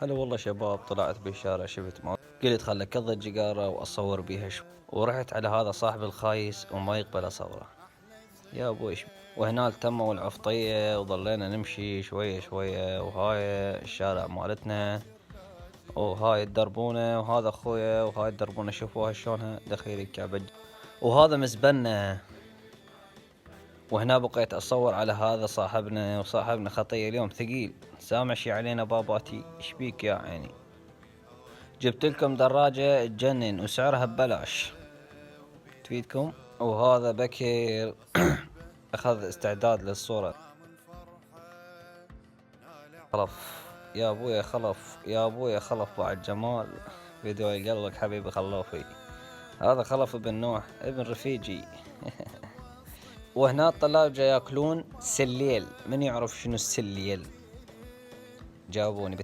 هلا والله شباب، طلعت بالشارع شفت قلت خل اكض جيجارة واصور بيها ورحت على هذا صاحب الخايس وما يقبل اصوره يا ابوي وهناك تموا العفطية وظلينا نمشي شوية شوية، وهاي الشارع مالتنا وهاي الدربونة وهذا اخويا وهاي الدربونة شوفوها شلونها دخيل كعبج وهذا مسبنا. وهنا بقيت اصور على هذا صاحبنا، وصاحبنا خطية اليوم ثقيل سامع شي علينا باباتي اشبيك يا عيني. جبت لكم دراجة تجنن وسعرها ببلاش تفيدكم. وهذا بكر اخذ استعداد للصورة. خلف يا ابويا، خلف يا ابويا، خلف بعد جمال فيديو قلبك حبيبي خلوفي. هذا خلف ابن نوح ابن رفيجي. وهنا الطلاب جاي ياكلون سليل، من يعرف شنو السليل؟ جاوبوني.